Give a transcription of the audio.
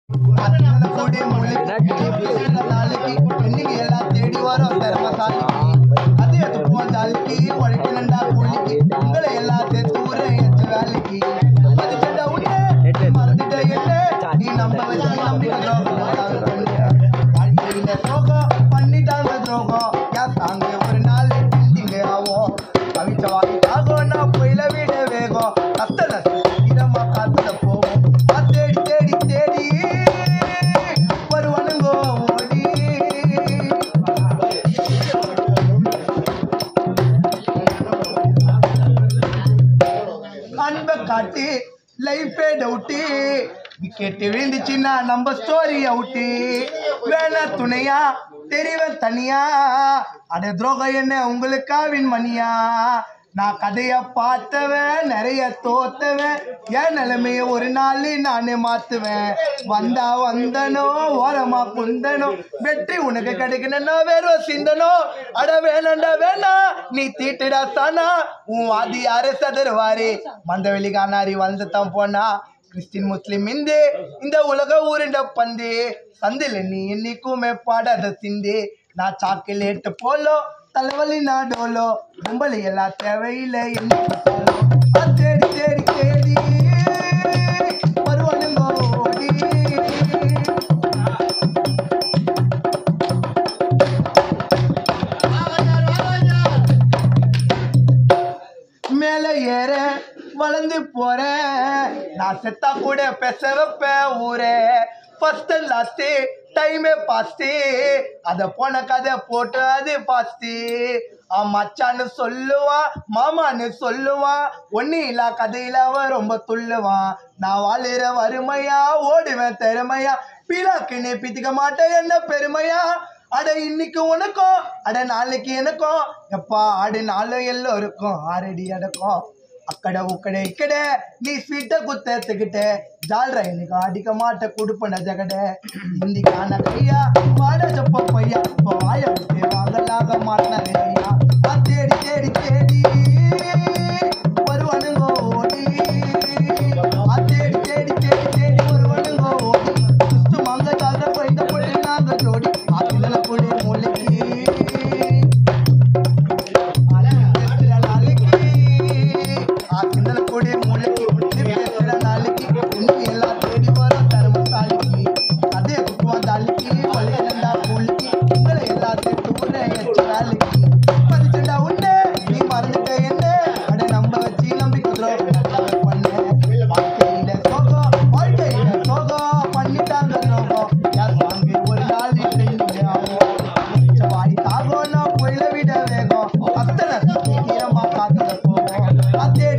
கூடி நாளைக்கு இன்னைக்கு எல்லாம் தேடி வரும் தர்மசாலைக்கு அது எதுக்கும் ஜாலிக்கு உழைக்கணுண்டா கூலிக்கு உங்களை எல்லாம் சேர்த்து ஊர எச்ச வேலைக்கு மதிச்சா உடனே மறந்துட்ட என்ன நீ நம்ப வச்சு நம்பிக்கை துரோகம் பண்ணிட்டாங்க துரோகம் ஏன் தாங்க ஒரு நாள் இங்க ஆகும் கவிச்ச வாங்கிட்டாகும் நான் போயில விட வேகம் கத்தல இதமா காத்துல போகும் தேடி தேடி தேடி வருவானுங்கோ ஓடி அன்பை காட்டி லைஃபே டவுட்டி விக்கெட் விழுந்துச்சுன்னா நம்ம ஸ்டோரி அவுட்டி வேணா துணையா தெரிவன் தனியா அட துரோகம் என்ன உங்களுக்காவின் மணியா நான் கதைய பார்த்தவன் நிறைய தோத்தவன் என் நிலைமைய ஒரு நாள் நானே மாத்துவேன் வந்தா வந்தனோ ஓரமா குந்தனோ வெற்றி உனக்கு கிடைக்கணும்னா வெறும் சிந்தனோ அட வேணாண்டா வேணா நீ தீட்டுடா சானா உன் வாதி யாரு சதருவாரு மந்தவெளி காணாரி வளர்ந்துதான் போனா கிறிஸ்டின் முஸ்லிம் இந்து இந்த உலக ஊருண்ட பந்து சந்தில நீ என்னைக்குமே பாடாத சிந்து நான் சாக்கிலேட்டு போலோ தலைவலி நாடோலோ கும்பலி எல்லாம் தேவையில்லை என்ன தேடி தேடி தேடி வருவானுங்கோ ஓடி மேல ஏற வளர்ந்து போறேன் நான் செத்தா கூட பேச வைப்பேன் ஊரே ஃபர்ஸ்ட் அண்ட் லாஸ்ட் டைமே பாஸ்ட் அத போன கதை போட்டு அது பாஸ்ட் மச்சான்னு சொல்லுவான் மாமான்னு சொல்லுவான் ஒன்னு இல்ல கதையில அவன் ரொம்ப துள்ளுவான் நான் வாழுற வறுமையா ஓடுவேன் திறமையா பீலாக்குன்னு பித்திக்க மாட்டேன் என்ன பெருமையா அட இன்னைக்கு உனக்கும் அட நாளைக்கு எனக்கும் எப்பா ஆடு நாளும் எல்லோருக்கும் ஆரடி அடக்கும் అక్కడ ఉక్కడ ఇక్కడే నీ స్వీట్ గుర్తెత్తుకిటే జాలరా నీకు ఆడిక మాట కుడుపన జగడే ఇంది కానకయ్యా వాడ చెప్పయ్యా వాయ వాగలాగా మాట్లాడేయ్యా ఆ తేడి తేడి తేడి வருவனுங்கோ ஓடி ఆ తేడి తేడి తేడి తేడి வருவனுங்கோ ஓடி சுத்து மாங்க ஜாலர போயிட்ட போடி நாங்க ஜோடி ఆ పిల్లల పొడి మూలకి I